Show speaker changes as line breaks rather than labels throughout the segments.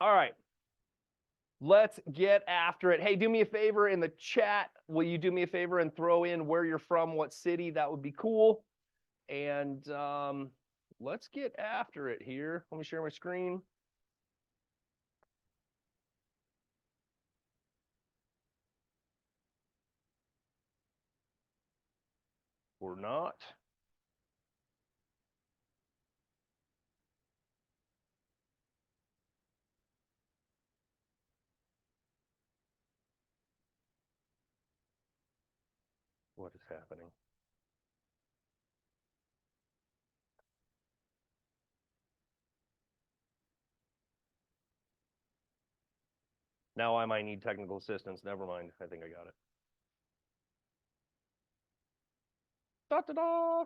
All right. Let's get after it. Hey, do me a favor in the chat. Will you do me a favor and throw in where you're from, what city? That would be cool. And let's get after it here. Let me share my screen. Or not. What is happening? Now I might need technical assistance. Never mind. I think I got it. Da-da-da!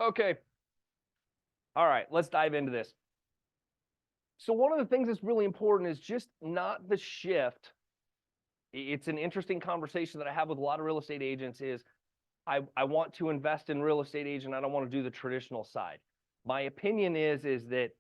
Okay. All right, let's dive into this. So one of the things that's really important is just not the shift. It's an interesting conversation that I have with a lot of real estate agents is I want to invest in real estate agent. I don't want to do the traditional side. My opinion is that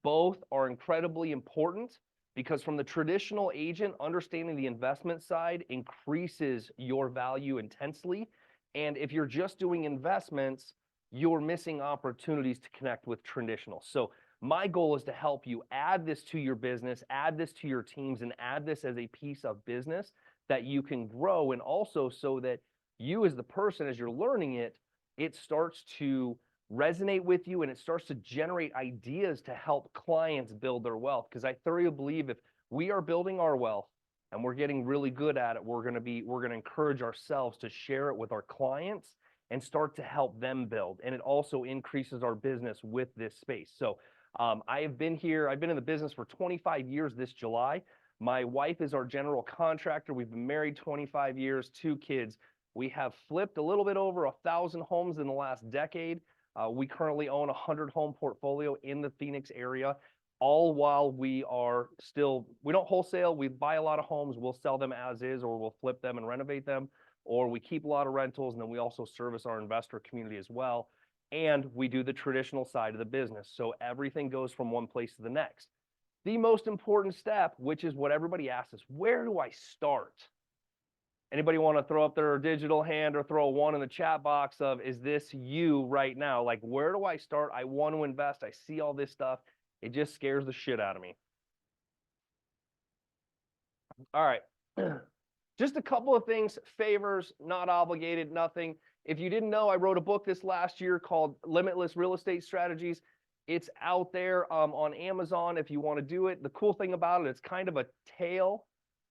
both are incredibly important because from the traditional agent, understanding the investment side increases your value intensely. And if you're just doing investments, you're missing opportunities to connect with traditional. So my goal is to help you add this to your business, add this to your teams, and add this as a piece of business that you can grow. And also so that you as the person, as you're learning it, it starts to resonate with you and it starts to generate ideas to help clients build their wealth. Because I thoroughly believe if we are building our wealth and we're getting really good at it, we're going to encourage ourselves to share it with our clients and start to help them build. And it also increases our business with this space. So I've been in the business for 25 years this July. My wife is our general contractor. We've been married 25 years, 2 kids. We have flipped a little bit over 1,000 homes in the last decade. We currently own a 100-home portfolio in the Phoenix area, all while we don't wholesale. We buy a lot of homes. We'll sell them as is, or we'll flip them and renovate them, or we keep a lot of rentals, and then we also service our investor community as well. And we do the traditional side of the business. So everything goes from one place to the next. The most important step, which is what everybody asks, is where do I start? Anybody want to throw up their digital hand or throw a 1 in the chat box of, is this you right now? Like, where do I start? I want to invest. I see all this stuff. It just scares the shit out of me. All right. Just a couple of things, favors, not obligated, nothing. If you didn't know, I wrote a book this last year called Limitless Real Estate Strategies. It's out there on Amazon if you want to do it. The cool thing about it, it's kind of a tale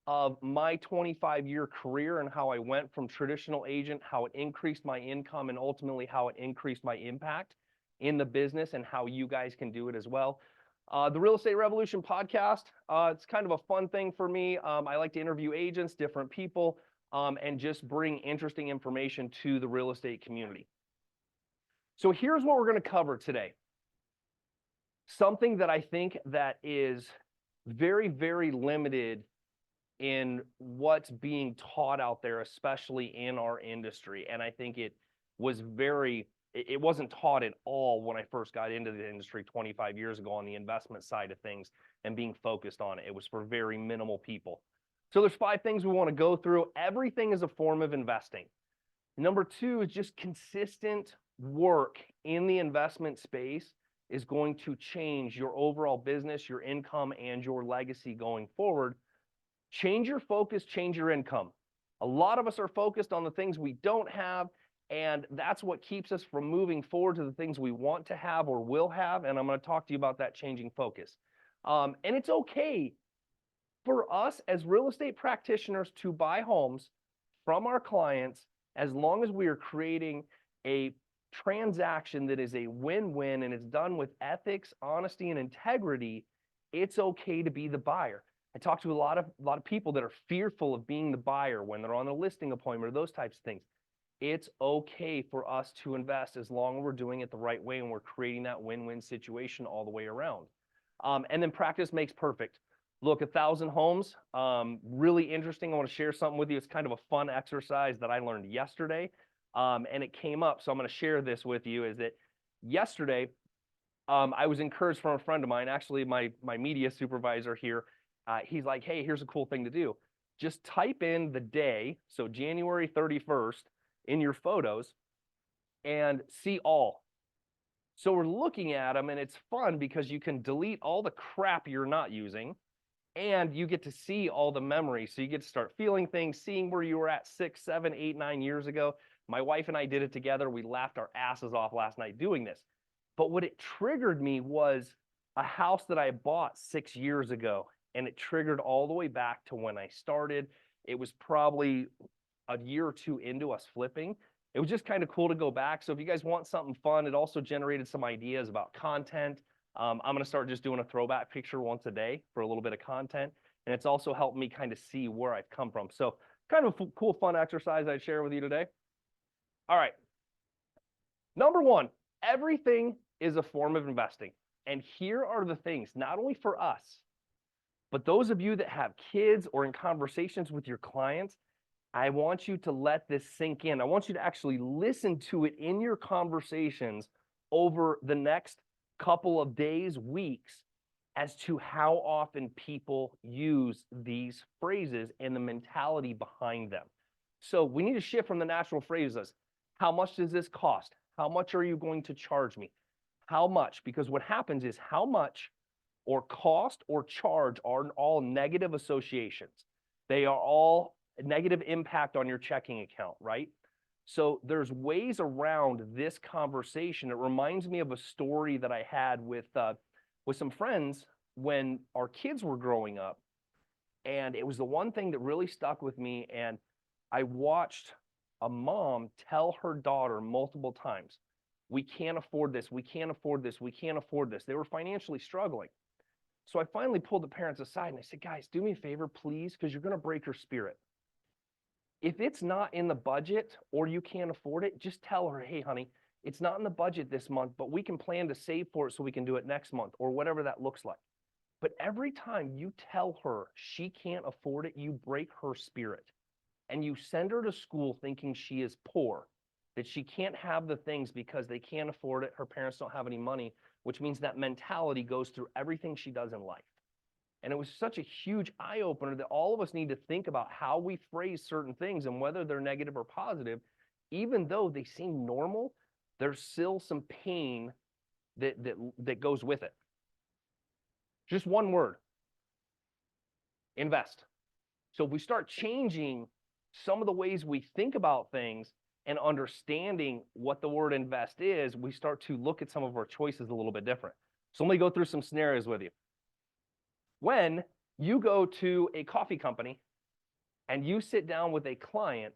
of my 25-year career and how I went from traditional agent, how it increased my income, and ultimately how it increased my impact in the business and how you guys can do it as well. The Real Estate Revolution podcast, it's kind of a fun thing for me. I like to interview agents, different people, and just bring interesting information to the real estate community. So here's what we're going to cover today. Something that I think that is very, very limited in what's being taught out there, especially in our industry. And I think it wasn't taught at all when I first got into the industry 25 years ago on the investment side of things and being focused on it. It was for very minimal people. So there's 5 things we want to go through. Everything is a form of investing. Number 2 is just consistent work in the investment space is going to change your overall business, your income, and your legacy going forward. Change your focus, change your income. A lot of us are focused on the things we don't have, and that's what keeps us from moving forward to the things we want to have or will have, and I'm going to talk to you about that changing focus. And it's okay for us as real estate practitioners to buy homes from our clients as long as we are creating a transaction that is a win-win and it's done with ethics, honesty, and integrity. It's okay to be the buyer. I talk to a lot of people that are fearful of being the buyer when they're on a listing appointment or those types of things. It's okay for us to invest as long as we're doing it the right way and we're creating that win-win situation all the way around. And then practice makes perfect. Look, 1,000 homes, really interesting. I want to share something with you. It's kind of a fun exercise that I learned yesterday. and it came up. So I'm going to share this with you. Is that yesterday, I was encouraged from a friend of mine, actually my media supervisor here. He's like, hey, here's a cool thing to do. Just type in the day, so January 31st, in your photos and see all. So we're looking at them, and it's fun because you can delete all the crap you're not using, and you get to see all the memories. So you get to start feeling things, seeing where you were at 6, 7, 8, 9 years ago. My wife and I did it together. We laughed our asses off last night doing this. But what it triggered me was a house that I bought 6 years ago, and it triggered all the way back to when I started. It was probably a year or two into us flipping. It was just kind of cool to go back. So if you guys want something fun, it also generated some ideas about content. I'm going to start just doing a throwback picture once a day for a little bit of content. And it's also helped me kind of see where I've come from. So kind of a cool, fun exercise I'd share with you today. All right. Number one, everything is a form of investing. And here are the things, not only for us, but those of you that have kids or in conversations with your clients, I want you to let this sink in. I want you to actually listen to it in your conversations over the next couple of days, weeks, as to how often people use these phrases and the mentality behind them. So we need to shift from the natural phrases. How much does this cost? How much are you going to charge me? How much? Because what happens is how much or cost or charge are all negative associations. They are all negative impact on your checking account, right? So there's ways around this conversation. It reminds me of a story that I had with some friends when our kids were growing up. And it was the one thing that really stuck with me. And I watched a mom tell her daughter multiple times, we can't afford this, we can't afford this, we can't afford this. They were financially struggling. So I finally pulled the parents aside and I said, guys, do me a favor, please, because you're going to break her spirit. If it's not in the budget or you can't afford it, just tell her, hey, honey, it's not in the budget this month, but we can plan to save for it so we can do it next month or whatever that looks like. But every time you tell her she can't afford it, you break her spirit. And you send her to school thinking she is poor, that she can't have the things because they can't afford it, her parents don't have any money, which means that mentality goes through everything she does in life. And it was such a huge eye-opener that all of us need to think about how we phrase certain things and whether they're negative or positive. Even though they seem normal, there's still some pain that goes with it. Just one word: invest. So if we start changing some of the ways we think about things and understanding what the word invest is, we start to look at some of our choices a little bit different. So let me go through some scenarios with you. When you go to a coffee company and you sit down with a client,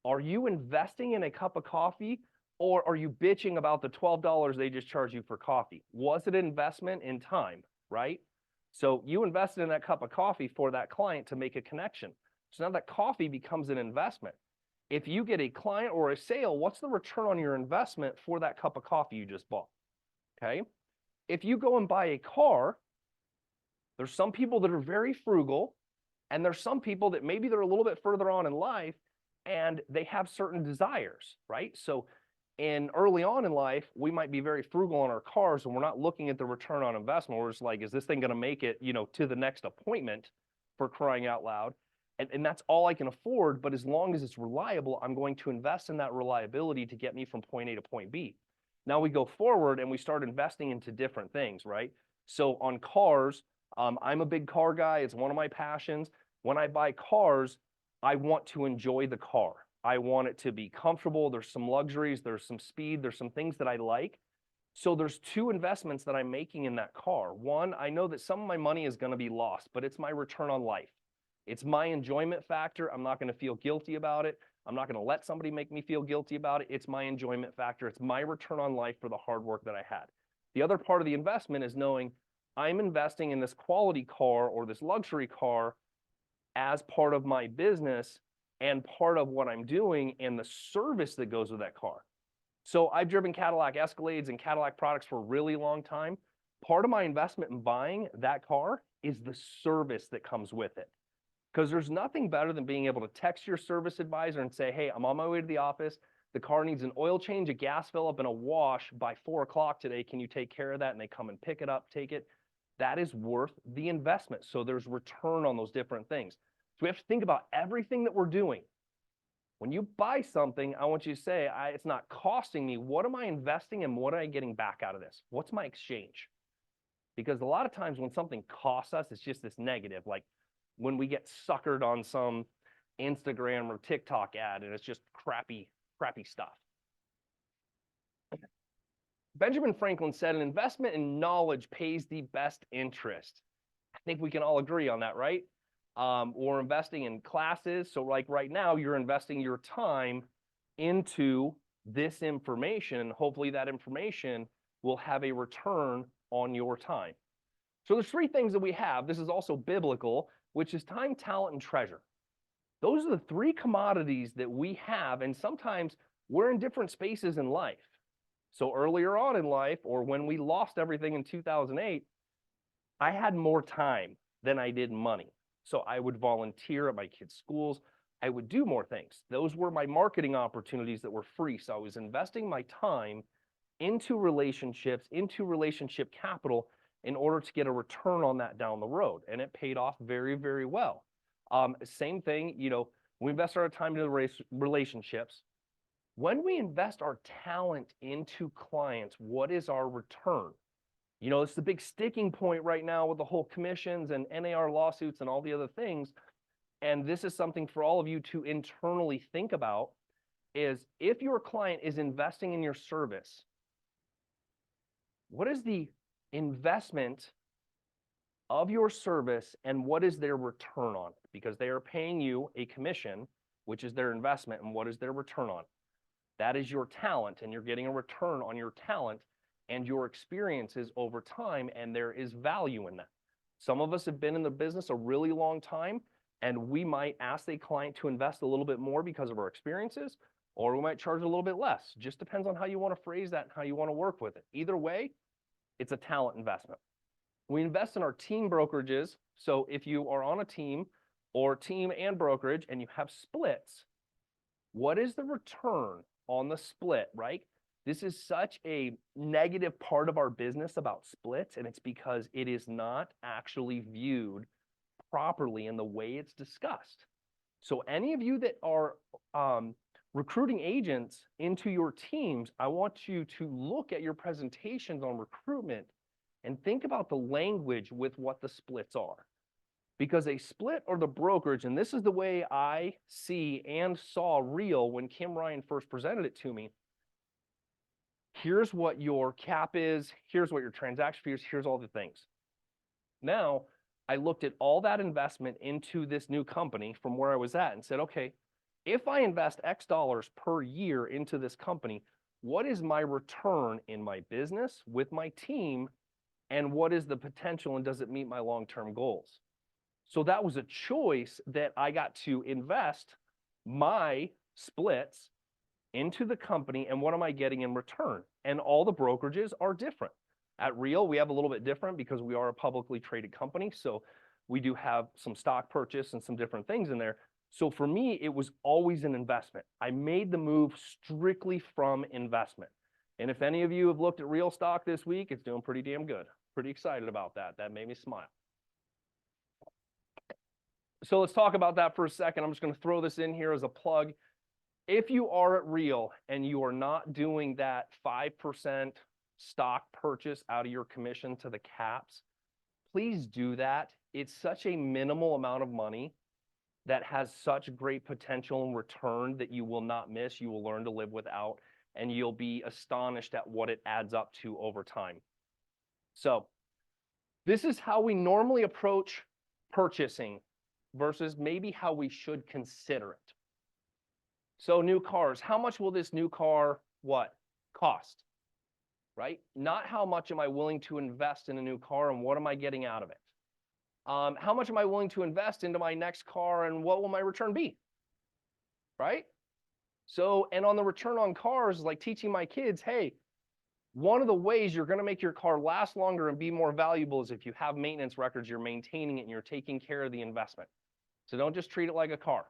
are you investing in a cup of coffee or are you bitching about the $12 they just charge you for coffee? Was it an investment in time, right? So you invested in that cup of coffee for that client to make a connection. So now that coffee becomes an investment. If you get a client or a sale, what's the return on your investment for that cup of coffee you just bought? Okay. If you go and buy a car, there's some people that are very frugal, and there's some people that maybe they're a little bit further on in life and they have certain desires, right? So early on in life, we might be very frugal on our cars and we're not looking at the return on investment. We're just like, is this thing going to make it, to the next appointment, for crying out loud? And that's all I can afford. But as long as it's reliable, I'm going to invest in that reliability to get me from point A to point B. Now we go forward and we start investing into different things, right? So on cars, I'm a big car guy. It's one of my passions. When I buy cars, I want to enjoy the car. I want it to be comfortable. There's some luxuries, there's some speed, there's some things that I like. So there's two investments that I'm making in that car. One, I know that some of my money is going to be lost, but it's my return on life. It's my enjoyment factor. I'm not going to feel guilty about it. I'm not going to let somebody make me feel guilty about it. It's my enjoyment factor. It's my return on life for the hard work that I had. The other part of the investment is knowing I'm investing in this quality car or this luxury car as part of my business and part of what I'm doing and the service that goes with that car. So I've driven Cadillac Escalades and Cadillac products for a really long time. Part of my investment in buying that car is the service that comes with it. Because there's nothing better than being able to text your service advisor and say, hey, I'm on my way to the office. The car needs an oil change, a gas fill up, and a wash by 4 o'clock today. Can you take care of that? And they come and pick it up, take it. That is worth the investment. So there's return on those different things. So we have to think about everything that we're doing. When you buy something, I want you to say, it's not costing me. What am I investing in? What am I getting back out of this? What's my exchange? Because a lot of times when something costs us, it's just this negative. Like when we get suckered on some Instagram or TikTok ad and it's just crappy stuff. Benjamin Franklin said an investment in knowledge pays the best interest. I think we can all agree on that, right? Or investing in classes. So like right now, you're investing your time into this information, and hopefully that information will have a return on your time. So there's 3 things that we have. This is also biblical, which is time, talent, and treasure. Those are the 3 commodities that we have, and sometimes we're in different spaces in life. So earlier on in life, or when we lost everything in 2008, I had more time than I did money. So I would volunteer at my kids' schools. I would do more things. Those were my marketing opportunities that were free. So I was investing my time into relationships, into relationship capital in order to get a return on that down the road. And it paid off very, very well. Same thing, we invest our time into relationships. When we invest our talent into clients, what is our return? It's the big sticking point right now with the whole commissions and NAR lawsuits and all the other things. And this is something for all of you to internally think about is if your client is investing in your service, what is the investment of your service and what is their return on it? Because they are paying you a commission, which is their investment, and what is their return on it? That is your talent, and you're getting a return on your talent and your experiences over time, and there is value in that. Some of us have been in the business a really long time, and we might ask a client to invest a little bit more because of our experiences, or we might charge a little bit less. Just depends on how you want to phrase that and how you want to work with it. Either way, it's a talent investment. We invest in our team brokerages. So if you are on a team or team and brokerage and you have splits, what is the return on the split, right? This is such a negative part of our business about splits, and it's because it is not actually viewed properly in the way it's discussed. So any of you that are recruiting agents into your teams, I want you to look at your presentations on recruitment and think about the language with what the splits are. Because a split or the brokerage, and this is the way I see and saw real when Kim Ryan first presented it to me, here's what your cap is, here's what your transaction fee is, here's all the things. Now, I looked at all that investment into this new company from where I was at and said, okay, if I invest X dollars per year into this company, what is my return in my business with my team, and what is the potential, and does it meet my long-term goals? So that was a choice that I got to invest my splits into the company, and what am I getting in return? And all the brokerages are different. At Real, we have a little bit different because we are a publicly traded company. So we do have some stock purchase and some different things in there. So for me, it was always an investment. I made the move strictly from investment. And if any of you have looked at Real stock this week, it's doing pretty damn good. Pretty excited about that. That made me smile. So let's talk about that for a second. I'm just going to throw this in here as a plug. If you are at Real and you are not doing that 5% stock purchase out of your commission to the caps, please do that. It's such a minimal amount of money that has such great potential and return that you will not miss. You will learn to live without, and you'll be astonished at what it adds up to over time. So this is how we normally approach purchasing versus maybe how we should consider it. So new cars, how much will this new car, cost, right? Not how much am I willing to invest in a new car and what am I getting out of it? How much am I willing to invest into my next car and what will my return be, right? So, and on the return on cars, like teaching my kids, hey, one of the ways you're going to make your car last longer and be more valuable is if you have maintenance records, you're maintaining it and you're taking care of the investment. So don't just treat it like a car.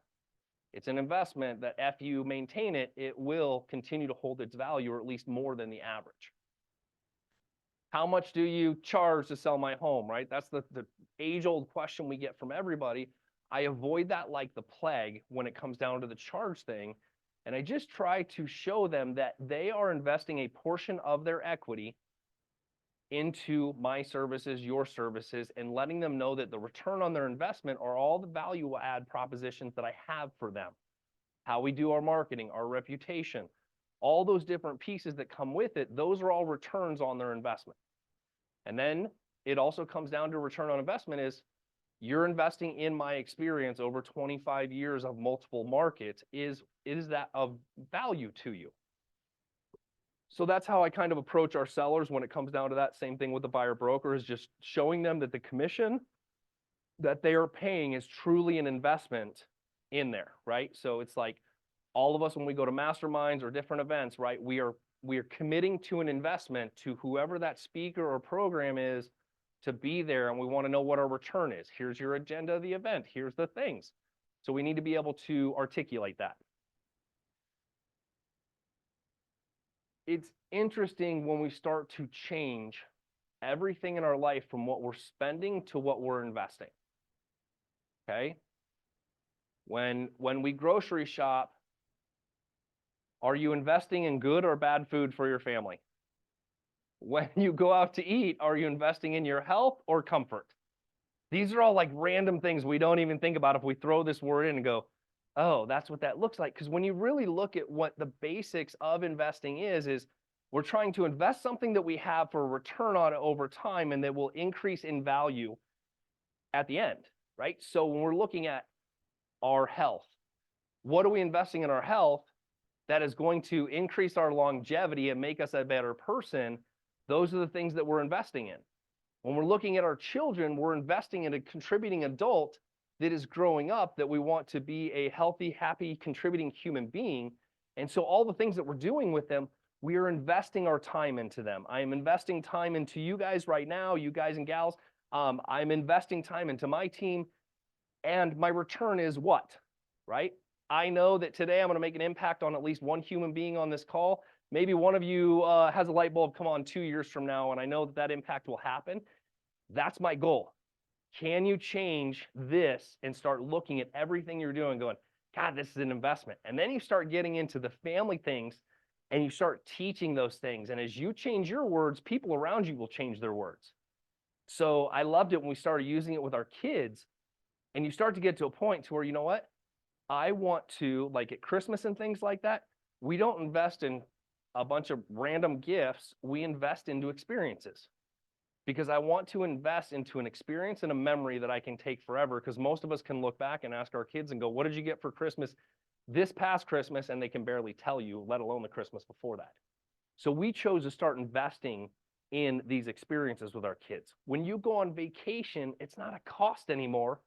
It's an investment that if you maintain it, it will continue to hold its value, or at least more than the average. How much do you charge to sell my home, right? That's the age-old question we get from everybody. I avoid that like the plague when it comes down to the charge thing. And I just try to show them that they are investing a portion of their equity into my services, your services, and letting them know that the return on their investment are all the value add propositions that I have for them. How we do our marketing, our reputation, all those different pieces that come with it, those are all returns on their investment. And then it also comes down to return on investment is you're investing in my experience over 25 years of multiple markets. Is that of value to you? So that's how I kind of approach our sellers when it comes down to that. Same thing with the buyer broker, is just showing them that the commission that they are paying is truly an investment in there, right? So it's like all of us, when we go to masterminds or different events, right, we are committing to an investment to whoever that speaker or program is to be there, and we want to know what our return is. Here's your agenda of the event. Here's the things. So we need to be able to articulate that. It's interesting when we start to change everything in our life from what we're spending to what we're investing. Okay? When we grocery shop, are you investing in good or bad food for your family? When you go out to eat, are you investing in your health or comfort? These are all like random things we don't even think about if we throw this word in and go, oh, that's what that looks like. Because when you really look at what the basics of investing is we're trying to invest something that we have for a return on it over time and that will increase in value at the end, right? So when we're looking at our health, what are we investing in our health that is going to increase our longevity and make us a better person? Those are the things that we're investing in. When we're looking at our children, we're investing in a contributing adult that is growing up, that we want to be a healthy, happy, contributing human being. And so all the things that we're doing with them, we are investing our time into them. I am investing time into you guys right now, you guys and gals. I'm investing time into my team, and my return is what, right? I know that today I'm going to make an impact on at least one human being on this call. Maybe one of you has a light bulb come on 2 years from now, and I know that that impact will happen. That's my goal. Can you change this and start looking at everything you're doing going, God, this is an investment. And then you start getting into the family things and you start teaching those things. And as you change your words, people around you will change their words. So I loved it when we started using it with our kids, and you start to get to a point to where, you know what? I want to, like at Christmas and things like that, we don't invest in a bunch of random gifts. We invest into experiences, because I want to invest into an experience and a memory that I can take forever. Because most of us can look back and ask our kids and go, what did you get for Christmas this past Christmas? And they can barely tell you, let alone the Christmas before that. So we chose to start investing in these experiences with our kids. When you go on vacation, it's not a cost anymore.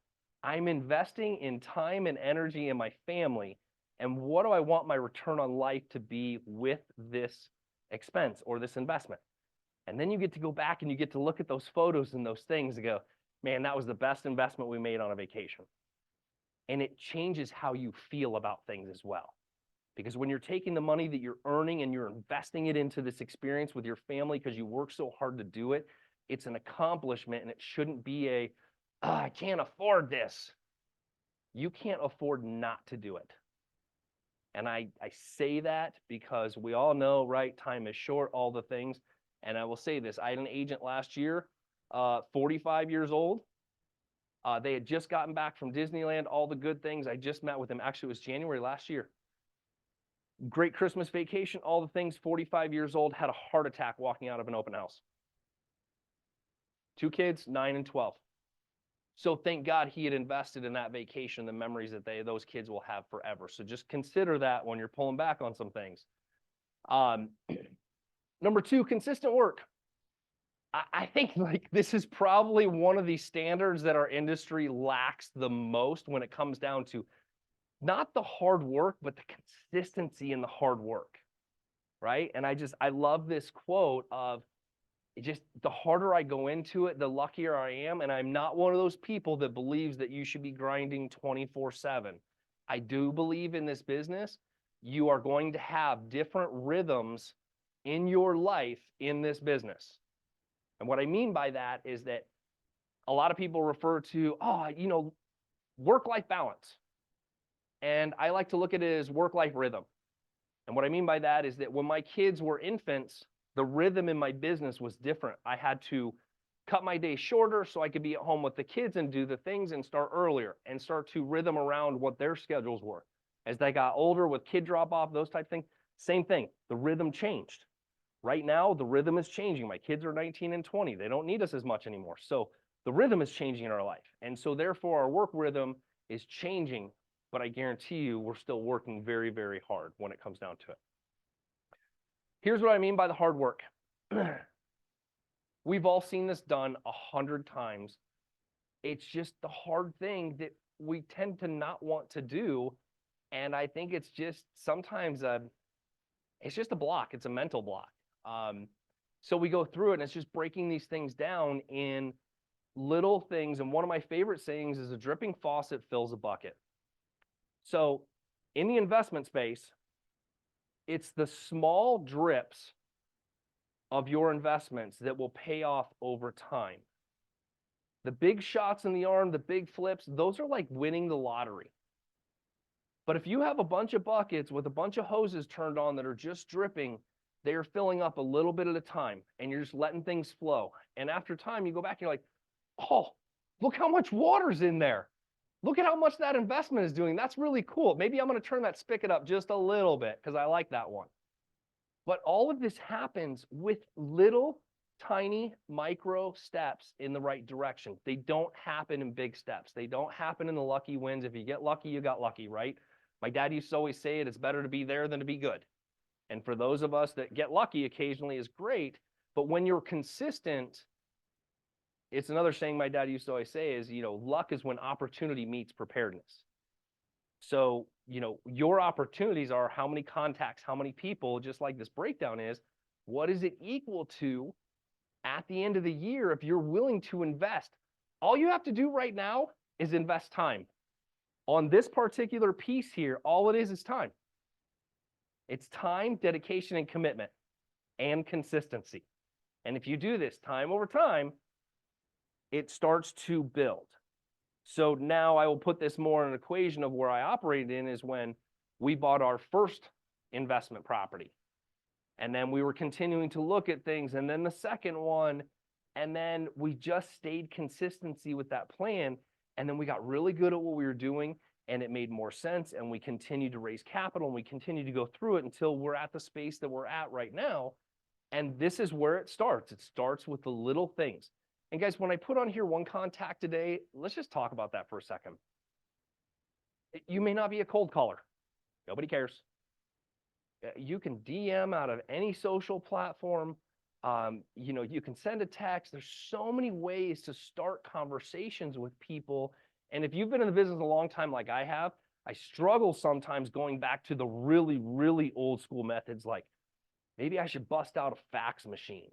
I'm investing in time and energy in my family. And what do I want my return on life to be with this expense or this investment? And then you get to go back and you get to look at those photos and those things and go, man, that was the best investment we made on a vacation. And it changes how you feel about things as well. Because when you're taking the money that you're earning and you're investing it into this experience with your family because you work so hard to do it, it's an accomplishment, and it shouldn't be I can't afford this. You can't afford not to do it. And I say that because we all know, right, time is short, all the things. And I will say this, I had an agent last year, 45 years old. They had just gotten back from Disneyland, all the good things. I just met with him. Actually, it was January last year. Great Christmas vacation, all the things, 45 years old, had a heart attack walking out of an open house. 2 kids, 9 and 12. So thank God he had invested in that vacation, the memories that those kids will have forever. So just consider that when you're pulling back on some things. Number 2, consistent work. I think like this is probably one of the standards that our industry lacks the most when it comes down to not the hard work, but the consistency in the hard work, right? And I love this quote of, it just, the harder I go into it, the luckier I am. And I'm not one of those people that believes that you should be grinding 24/7. I do believe in this business, you are going to have different rhythms in your life in this business. And what I mean by that is that a lot of people refer to, work-life balance. And I like to look at it as work-life rhythm. And what I mean by that is that when my kids were infants, the rhythm in my business was different. I had to cut my day shorter so I could be at home with the kids and do the things and start earlier and start to rhythm around what their schedules were. As they got older with kid drop off, those type of things, same thing. The rhythm changed. Right now, the rhythm is changing. My kids are 19 and 20. They don't need us as much anymore. So the rhythm is changing in our life. And so therefore our work rhythm is changing, but I guarantee you we're still working very, very hard when it comes down to it. Here's what I mean by the hard work. We've all seen this done 100 times. It's just the hard thing that we tend to not want to do. And I think it's just sometimes it's just a block. It's a mental block. So we go through it and it's just breaking these things down in little things. And one of my favorite sayings is a dripping faucet fills a bucket. So in the investment space, it's the small drips of your investments that will pay off over time. The big shots in the arm, the big flips, those are like winning the lottery. But if you have a bunch of buckets with a bunch of hoses turned on that are just dripping, they are filling up a little bit at a time and you're just letting things flow. And after time, you go back and you're like, oh, look how much water's in there. Look at how much that investment is doing. That's really cool. Maybe I'm going to turn that spigot up just a little bit because I like that one. But all of this happens with little tiny micro steps in the right direction. They don't happen in big steps. They don't happen in the lucky wins. If you get lucky, you got lucky, right? My dad used to always say it, it's better to be there than to be good. And for those of us that get lucky occasionally is great. But when you're consistent, it's another saying my dad used to always say is, luck is when opportunity meets preparedness. So, your opportunities are how many contacts, how many people, just like this breakdown is, what is it equal to at the end of the year if you're willing to invest? All you have to do right now is invest time. On this particular piece here, all it is time. It's time, dedication, and commitment, and consistency. And if you do this time over time, it starts to build. So now I will put this more in an equation of where I operated in is when we bought our first investment property. And then we were continuing to look at things. And then the second one, and then we just stayed consistency with that plan. And then we got really good at what we were doing and it made more sense. And we continued to raise capital and we continued to go through it until we're at the space that we're at right now. And this is where it starts. It starts with the little things. And guys, when I put on here one contact today, let's just talk about that for a second. You may not be a cold caller. Nobody cares. You can DM out of any social platform. You can send a text. There's so many ways to start conversations with people. And if you've been in the business a long time like I have, I struggle sometimes going back to the really, really old school methods like maybe I should bust out a fax machine.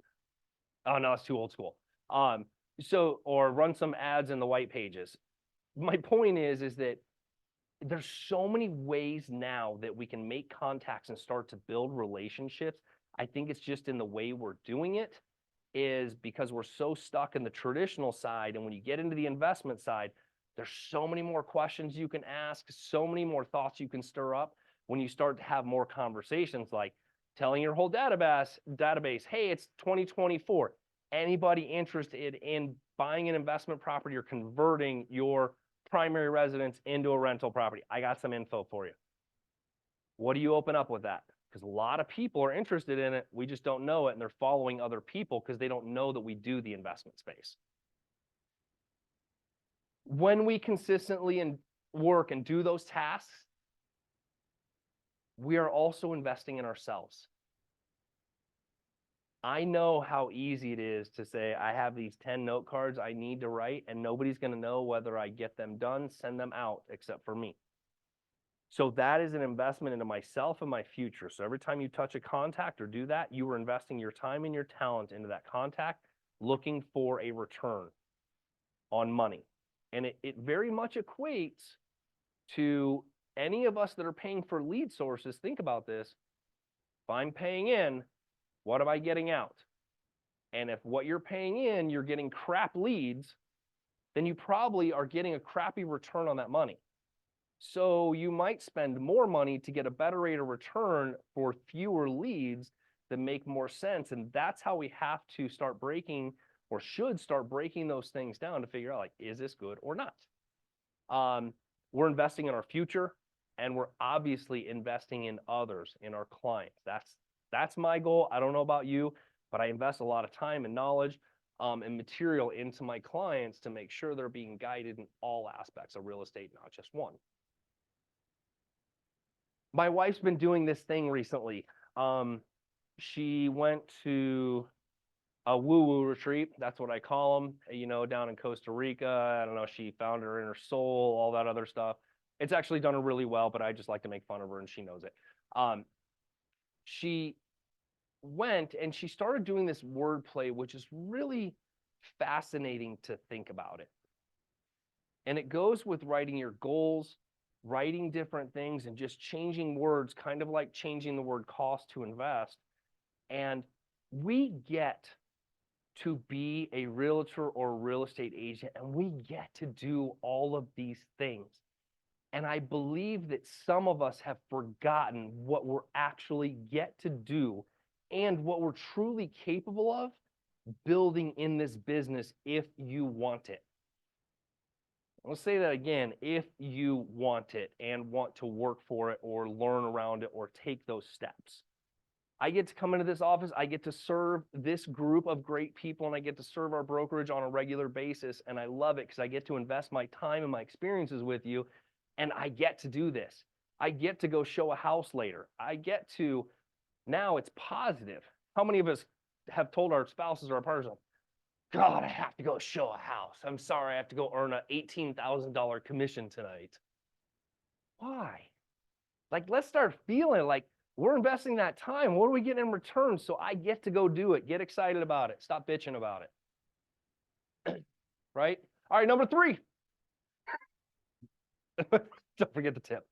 Oh, no, it's too old school. Or run some ads in the white pages. My point is that there's so many ways now that we can make contacts and start to build relationships. I think it's just in the way we're doing it is because we're so stuck in the traditional side. And when you get into the investment side, there's so many more questions you can ask, so many more thoughts you can stir up when you start to have more conversations like telling your whole database, hey, it's 2024. Anybody interested in buying an investment property or converting your primary residence into a rental property? I got some info for you. What do you open up with that? Because a lot of people are interested in it. We just don't know it. And they're following other people because they don't know that we do the investment space. When we consistently work and do those tasks, we are also investing in ourselves. I know how easy it is to say, I have these 10 note cards I need to write, and nobody's going to know whether I get them done, send them out, except for me. So that is an investment into myself and my future. So every time you touch a contact or do that, you are investing your time and your talent into that contact, looking for a return on money. And it very much equates to any of us that are paying for lead sources. Think about this. If I'm paying in, what am I getting out? And if what you're paying in, you're getting crap leads, then you probably are getting a crappy return on that money. So you might spend more money to get a better rate of return for fewer leads that make more sense. And that's how we have to start breaking, or should start breaking, those things down to figure out, like, is this good or not? We're investing in our future, and we're obviously investing in others, in our clients. That's my goal. I don't know about you, but I invest a lot of time and knowledge and material into my clients to make sure they're being guided in all aspects of real estate, not just one. My wife's been doing this thing recently. She went to a woo-woo retreat. That's what I call them, down in Costa Rica. I don't know, she found her inner soul, all that other stuff. It's actually done her really well, but I just like to make fun of her, and she knows it. She went and she started doing this wordplay, which is really fascinating to think about it. And it goes with writing your goals, writing different things, and just changing words, kind of like changing the word cost to invest. And we get to be a realtor or a real estate agent, and we get to do all of these things. And I believe that some of us have forgotten what we're actually get to do and what we're truly capable of building in this business if you want it. I'll say that again, if you want it and want to work for it or learn around it or take those steps. I get to come into this office, I get to serve this group of great people, and I get to serve our brokerage on a regular basis, and I love it because I get to invest my time and my experiences with you, and I get to do this. I get to go show a house later. I get to, now it's positive. How many of us have told our spouses or our partners, God, I have to go show a house. I'm sorry, I have to go earn an $18,000 commission tonight. Why? Like, let's start feeling like we're investing that time. What are we getting in return? So I get to go do it. Get excited about it. Stop bitching about it. Right? All right, number 3. Don't forget the tip.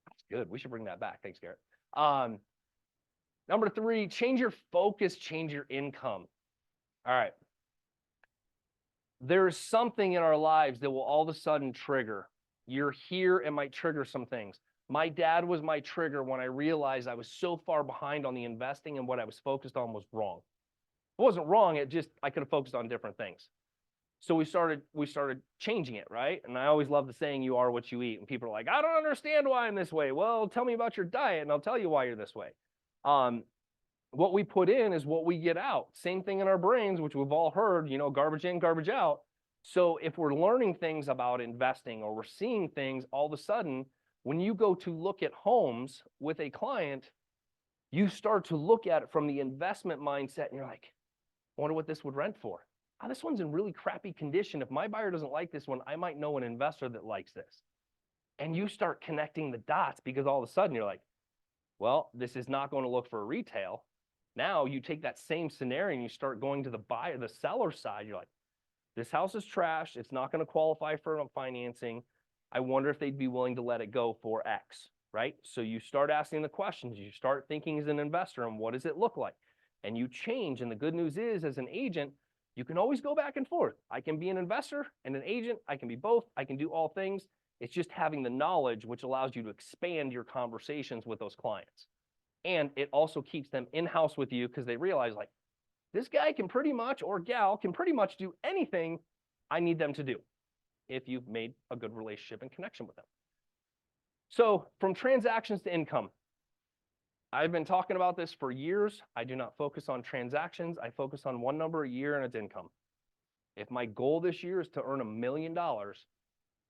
That's good. We should bring that back. Thanks, Garrett. Number 3, change your focus, change your income. All right. There is something in our lives that will all of a sudden trigger. You're here, it might trigger some things. My dad was my trigger when I realized I was so far behind on the investing, and what I was focused on was wrong. It wasn't wrong, it just, I could have focused on different things. So we started changing it, right? And I always love the saying, you are what you eat. And people are like, I don't understand why I'm this way. Well, tell me about your diet and I'll tell you why you're this way. What we put in is what we get out. Same thing in our brains, which we've all heard, garbage in, garbage out. So if we're learning things about investing or we're seeing things, all of a sudden, when you go to look at homes with a client, you start to look at it from the investment mindset, and you're like, I wonder what this would rent for. Oh, this one's in really crappy condition. If my buyer doesn't like this one, I might know an investor that likes this. And you start connecting the dots, because all of a sudden you're like, well, this is not going to look for retail. Now you take that same scenario and you start going to the buyer, the seller side. You're like, this house is trash. It's not going to qualify for financing. I wonder if they'd be willing to let it go for X, right? So you start asking the questions. You start thinking as an investor, and what does it look like? And you change. And the good news is, as an agent, you can always go back and forth. I can be an investor and an agent. I can be both. I can do all things. It's just having the knowledge, which allows you to expand your conversations with those clients. And it also keeps them in-house with you, because they realize, like, this guy can pretty much, or gal can pretty much do anything I need them to do if you've made a good relationship and connection with them. So from transactions to income, I've been talking about this for years. I do not focus on transactions. I focus on one number a year, and it's income. If my goal this year is to earn $1 million,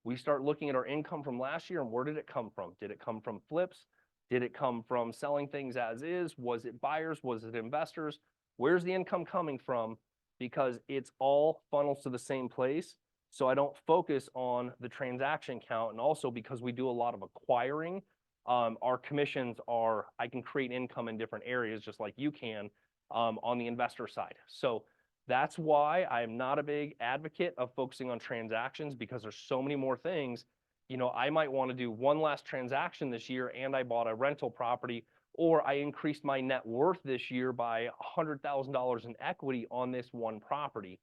we start looking at our income from last year, and where did it come from? Did it come from flips? Did it come from selling things as is? Was it buyers? Was it investors? Where's the income coming from? Because it's all funnels to the same place. So I don't focus on the transaction count. And also because we do a lot of acquiring, Our commissions are, I can create income in different areas just like you can on the investor side. So that's why I'm not a big advocate of focusing on transactions, because there's so many more things. You know, I might want to do one last transaction this year and I bought a rental property, or I increased my net worth this year by $100,000 in equity on this one property.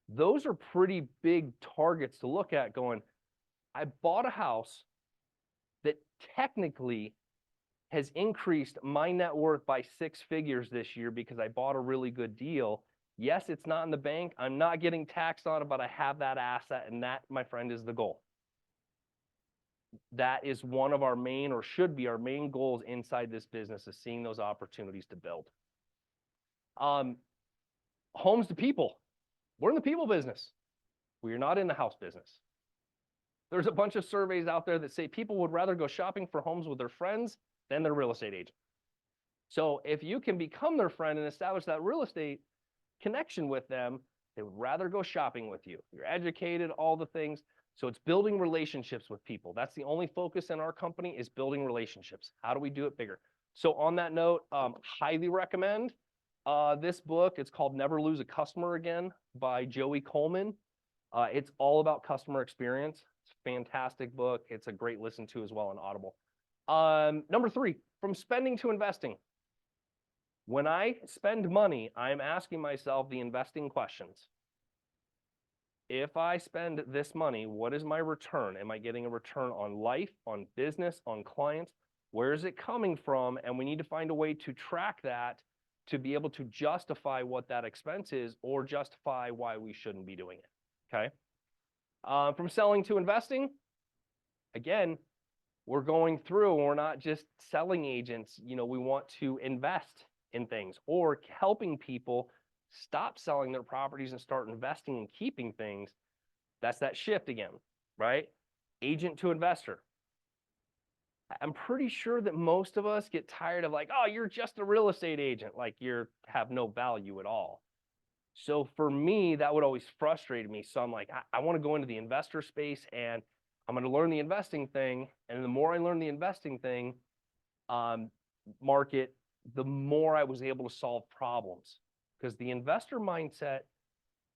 Those are pretty big targets to look at going, I bought a house that technically has increased my net worth by 6 figures this year because I bought a really good deal. Yes, it's not in the bank. I'm not getting taxed on it, but I have that asset, and that, my friend, is the goal. That is one of our main, or should be our main goals inside this business, is seeing those opportunities to build. Homes to people. We're in the people business. We are not in the house business. There's a bunch of surveys out there that say people would rather go shopping for homes with their friends than their real estate agent. So if you can become their friend and establish that real estate connection with them, they would rather go shopping with you. You're educated, all the things. So it's building relationships with people. That's the only focus in our company, is building relationships. How do we do it bigger? So on that note, highly recommend this book. It's called Never Lose a Customer Again by Joey Coleman. It's all about customer experience. It's a fantastic book. It's a great listen to as well on Audible. Number 3, from spending to investing. When I spend money, I'm asking myself the investing questions. If I spend this money, what is my return? Am I getting a return on life, on business, on clients? Where is it coming from? And we need to find a way to track that to be able to justify what that expense is, or justify why we shouldn't be doing it, okay? From selling to investing, again, we're going through, we're not just selling agents. You know, we want to invest in things, or helping people stop selling their properties and start investing and keeping things. That's that shift again, right? Agent to investor. I'm pretty sure that most of us get tired of like, oh, you're just a real estate agent, like you have no value at all. So for me, that would always frustrate me. So I'm like, I want to go into the investor space and I'm going to learn the investing thing. And the more I learn the investing thing, market, the more I was able to solve problems. Because the investor mindset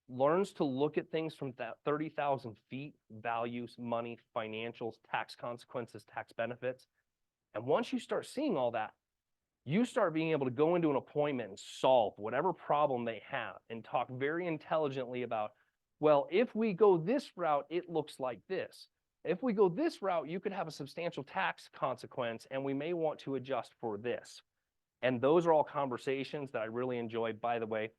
learns to look at things from that 30,000 feet, values, money, financials, tax consequences, tax benefits. And once you start seeing all that, you start being able to go into an appointment and solve whatever problem they have and talk very intelligently about, well, if we go this route, it looks like this. If we go this route, you could have a substantial tax consequence and we may want to adjust for this. And those are all conversations that I really enjoy. By the way,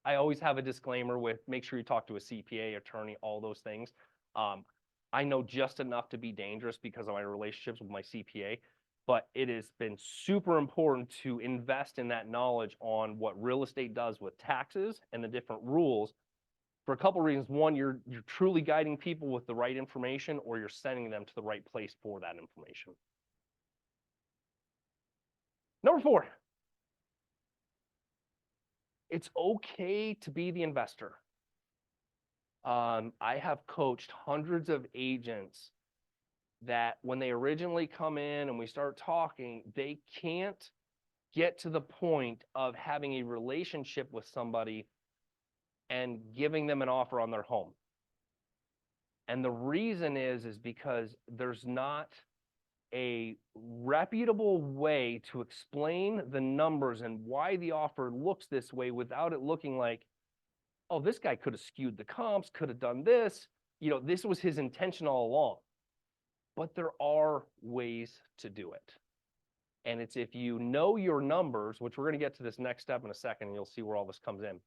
I always have a disclaimer with make sure you talk to a CPA, attorney, all those things. I know just enough to be dangerous because of my relationships with my CPA, but it has been super important to invest in that knowledge on what real estate does with taxes and the different rules for a couple reasons. One, you're truly guiding people with the right information, or you're sending them to the right place for that information. Number 4, it's okay to be the investor. I have coached hundreds of agents that when they originally come in and we start talking, they can't get to the point of having a relationship with somebody and giving them an offer on their home. And the reason is because there's not a reputable way to explain the numbers and why the offer looks this way without it looking like, oh, this guy could have skewed the comps, could have done this. You know, this was his intention all along. But there are ways to do it. And it's if you know your numbers, which we're going to get to this next step in a second, and you'll see where all this comes in.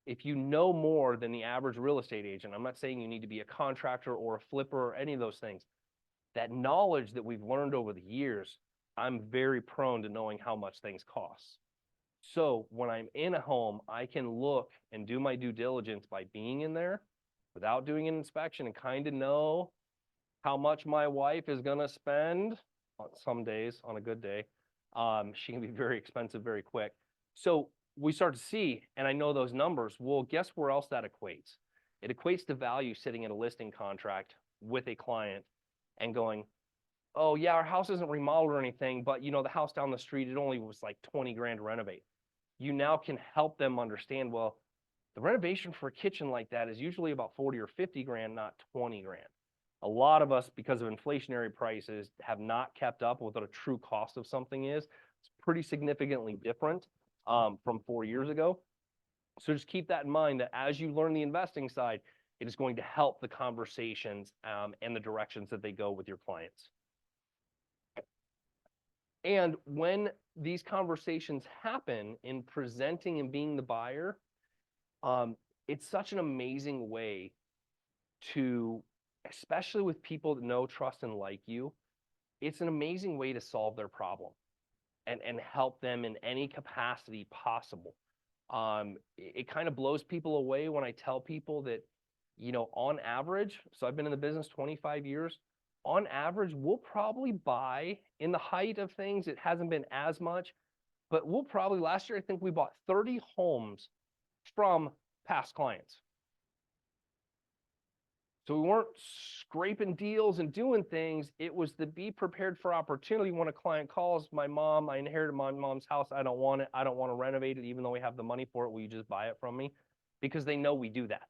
If you know more than the average real estate agent, I'm not saying you need to be a contractor or a flipper or any of those things. That knowledge that we've learned over the years, I'm very prone to knowing how much things cost. So when I'm in a home, I can look and do my due diligence by being in there without doing an inspection and kind of know how much my wife is going to spend on some days. On a good day, she can be very expensive very quick. So we start to see, and I know those numbers. Well, guess where else that equates? It equates to value sitting in a listing contract with a client and going, oh yeah, our house isn't remodeled or anything, but the house down the street, it only was like 20 grand to renovate. You now can help them understand, well, the renovation for a kitchen like that is usually about 40 or 50 grand, not 20 grand. A lot of us, because of inflationary prices, have not kept up with what a true cost of something is. It's pretty significantly different from 4 years ago. So just keep that in mind, that as you learn the investing side, it is going to help the conversations and the directions that they go with your clients. And when these conversations happen in presenting and being the buyer, it's such an amazing way to, especially with people that know, trust, and like you, it's an amazing way to solve their problem and help them in any capacity possible. It kind of blows people away when I tell people that, on average, so I've been in the business 25 years, on average, we'll probably buy, in the height of things, it hasn't been as much, but we'll probably, last year, I think we bought 30 homes from past clients. So we weren't scraping deals and doing things. It was to be prepared for opportunity. When a client calls, my mom, I inherited my mom's house. I don't want it. I don't want to renovate it, even though we have the money for it. Will you just buy it from me? Because they know we do that.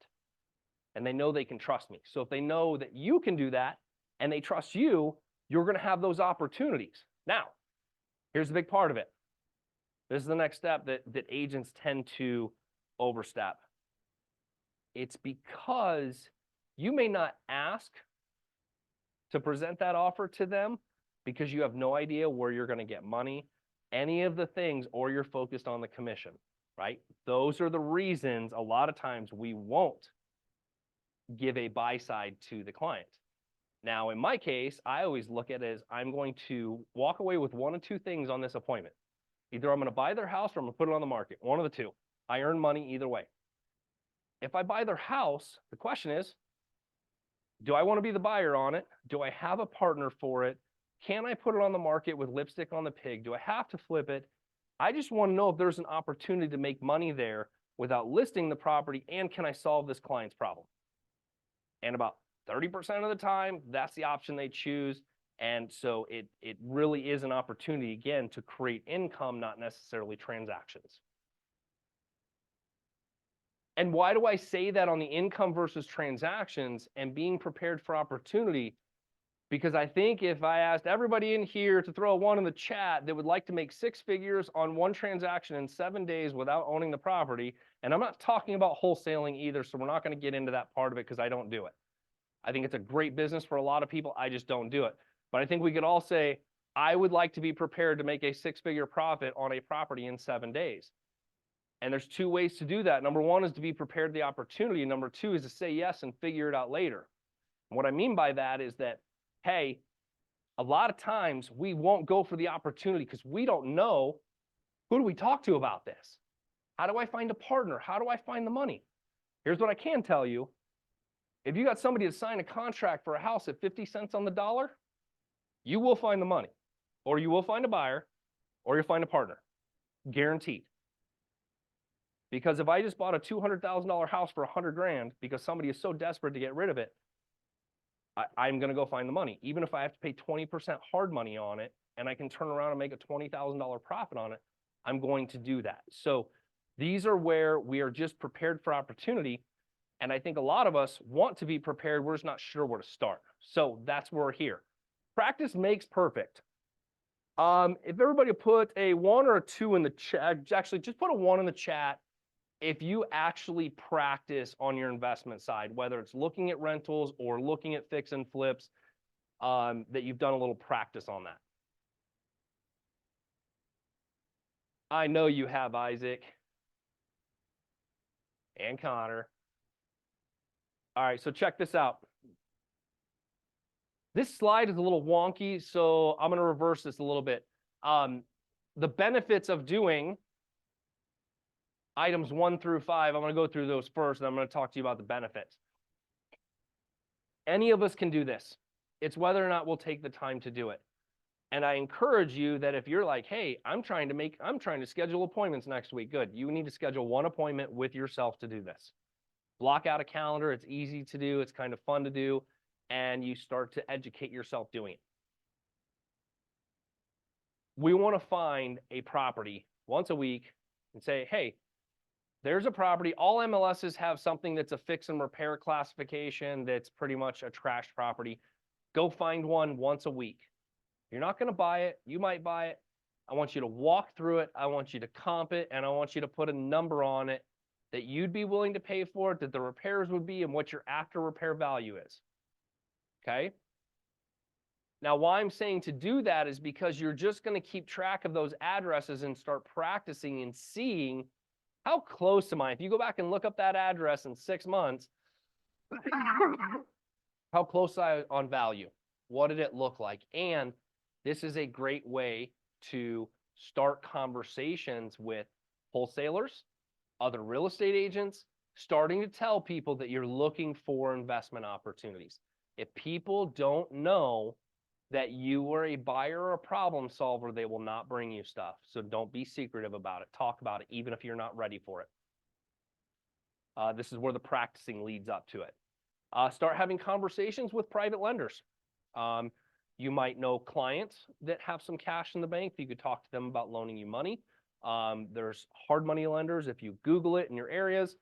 And they know they can trust me. So if they know that you can do that and they trust you, you're going to have those opportunities. Now, here's the big part of it. This is the next step that agents tend to overstep. It's because you may not ask to present that offer to them because you have no idea where you're going to get money, any of the things, or you're focused on the commission, right? Those are the reasons a lot of times we won't give a buy side to the client. Now, in my case, I always look at it as I'm going to walk away with one of two things on this appointment. Either I'm going to buy their house or I'm going to put it on the market. One of the two. I earn money either way. If I buy their house, the question is, do I want to be the buyer on it? Do I have a partner for it? Can I put it on the market with lipstick on the pig? Do I have to flip it? I just want to know if there's an opportunity to make money there without listing the property, and can I solve this client's problem? And about 30% of the time, that's the option they choose. And so it really is an opportunity, again, to create income, not necessarily transactions. And why do I say that on the income versus transactions and being prepared for opportunity? Because I think if I asked everybody in here to throw a one in the chat that would like to make 6 figures on one transaction in 7 days without owning the property, and I'm not talking about wholesaling either, so we're not going to get into that part of it because I don't do it. I think it's a great business for a lot of people. I just don't do it. But I think we could all say, I would like to be prepared to make a 6-figure profit on a property in 7 days. And there's 2 ways to do that. Number 1 is to be prepared for the opportunity. Number 2 is to say yes and figure it out later. And what I mean by that is that, hey, a lot of times we won't go for the opportunity because we don't know, who do we talk to about this? How do I find a partner? How do I find the money? Here's what I can tell you. If you got somebody to sign a contract for a house at 50 cents on the dollar, you will find the money, or you will find a buyer, or you'll find a partner. Guaranteed. Because if I just bought a $200,000 house for 100 grand because somebody is so desperate to get rid of it, I'm going to go find the money. Even if I have to pay 20% hard money on it and I can turn around and make a $20,000 profit on it, I'm going to do that. So these are where we are just prepared for opportunity. And I think a lot of us want to be prepared. We're just not sure where to start. So that's where we're here. Practice makes perfect. If everybody put a 1 or a 2 in the chat, actually just put a 1 in the chat if you actually practice on your investment side, whether it's looking at rentals or looking at fix and flips, that you've done a little practice on that. I know you have, Isaac and Connor. All right, so check this out. This slide is a little wonky, so I'm going to reverse this a little bit. The benefits of doing items 1 through 5, I'm going to go through those first, and I'm going to talk to you about the benefits. Any of us can do this. It's whether or not we'll take the time to do it. And I encourage you that if you're like, hey, I'm trying to schedule appointments next week, good. You need to schedule 1 appointment with yourself to do this. Block out a calendar. It's easy to do. It's kind of fun to do. And you start to educate yourself doing it. We want to find a property once a week and say, hey, there's a property. All MLSs have something that's a fix and repair classification that's pretty much a trashed property. Go find one once a week. You're not going to buy it. You might buy it. I want you to walk through it. I want you to comp it, and I want you to put a number on it that you'd be willing to pay for it, that the repairs would be, and what your after repair value is. Okay? Now, why I'm saying to do that is because you're just going to keep track of those addresses and start practicing and seeing how close am I. If you go back and look up that address in 6 months, how close am I on value? What did it look like? And this is a great way to start conversations with wholesalers, other real estate agents, starting to tell people that you're looking for investment opportunities. If people don't know that you are a buyer or a problem solver, they will not bring you stuff. So don't be secretive about it. Talk about it, even if you're not ready for it. This is where the practicing leads up to it. Start having conversations with private lenders. You might know clients that have some cash in the bank. You could talk to them about loaning you money. There's hard money lenders. If you Google it in your areas,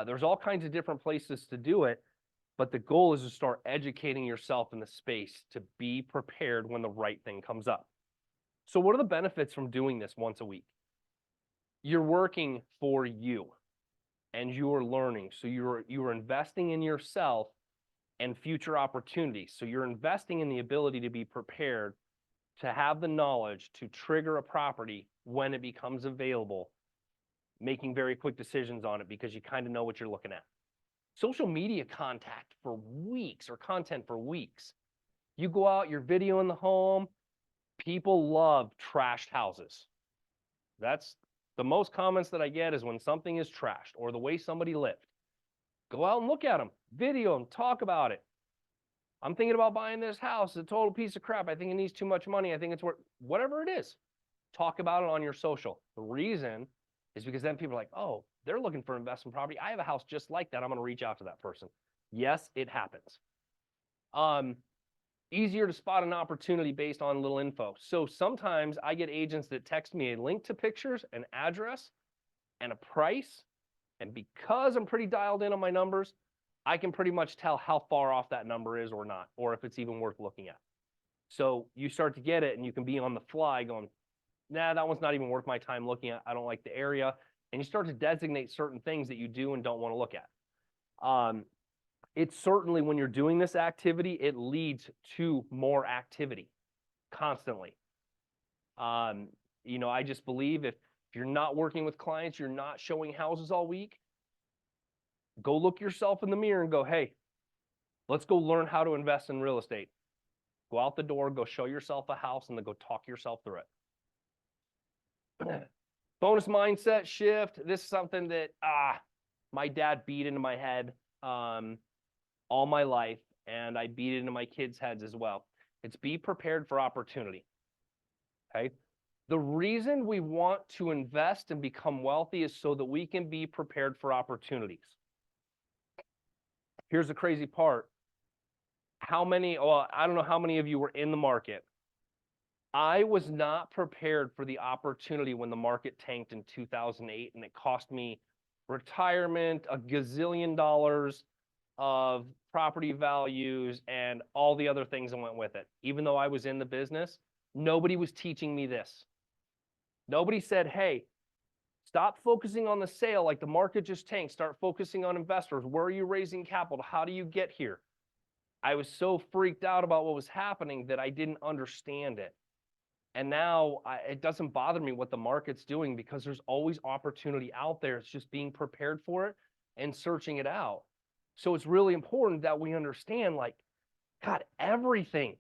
there's all kinds of different places to do it. But the goal is to start educating yourself in the space to be prepared when the right thing comes up. So what are the benefits from doing this once a week? You're working for you and you're learning. So you're investing in yourself and future opportunities. So you're investing in the ability to be prepared to have the knowledge to trigger a property when it becomes available, making very quick decisions on it because you kind of know what you're looking at. Social media contact for weeks or content for weeks. You go out, you're videoing the home. People love trashed houses. That's the most comments that I get is when something is trashed or the way somebody lived. Go out and look at them, video them, talk about it. I'm thinking about buying this house. It's a total piece of crap. I think it needs too much money. I think it's worth whatever it is. Talk about it on your social. The reason is because then people are like, oh, they're looking for investment property. I have a house just like that. I'm going to reach out to that person. Yes, it happens. Easier to spot an opportunity based on little info. So sometimes I get agents that text me a link to pictures, an address, and a price. And because I'm pretty dialed in on my numbers, I can pretty much tell how far off that number is or not, or if it's even worth looking at. So you start to get it and you can be on the fly going, nah, that one's not even worth my time looking at. I don't like the area. And you start to designate certain things that you do and don't want to look at. It's certainly when you're doing this activity, it leads to more activity constantly. I just believe if you're not working with clients, you're not showing houses all week, go look yourself in the mirror and go, hey, let's go learn how to invest in real estate. Go out the door, go show yourself a house, and then go talk yourself through it. Bonus mindset shift. This is something that my dad beat into my head all my life, and I beat it into my kids' heads as well. It's be prepared for opportunity. Okay? The reason we want to invest and become wealthy is so that we can be prepared for opportunities. Here's the crazy part. I don't know how many of you were in the market. I was not prepared for the opportunity when the market tanked in 2008 and it cost me retirement, a gazillion dollars of property values and all the other things that went with it. Even though I was in the business, nobody was teaching me this. Nobody said, hey, stop focusing on the sale like the market just tanked. Start focusing on investors. Where are you raising capital? How do you get here? I was so freaked out about what was happening that I didn't understand it. And now it doesn't bother me what the market's doing because there's always opportunity out there. It's just being prepared for it and searching it out. So it's really important that we understand, like, God, everything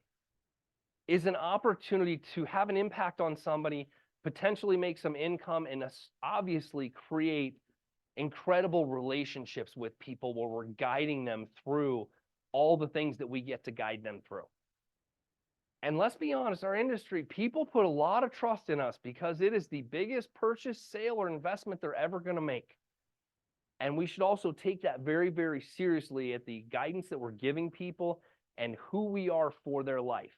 is an opportunity to have an impact on somebody, potentially make some income, and obviously create incredible relationships with people where we're guiding them through all the things that we get to guide them through. And let's be honest, our industry, people put a lot of trust in us because it is the biggest purchase, sale, or investment they're ever going to make. And we should also take that very, very seriously at the guidance that we're giving people and who we are for their life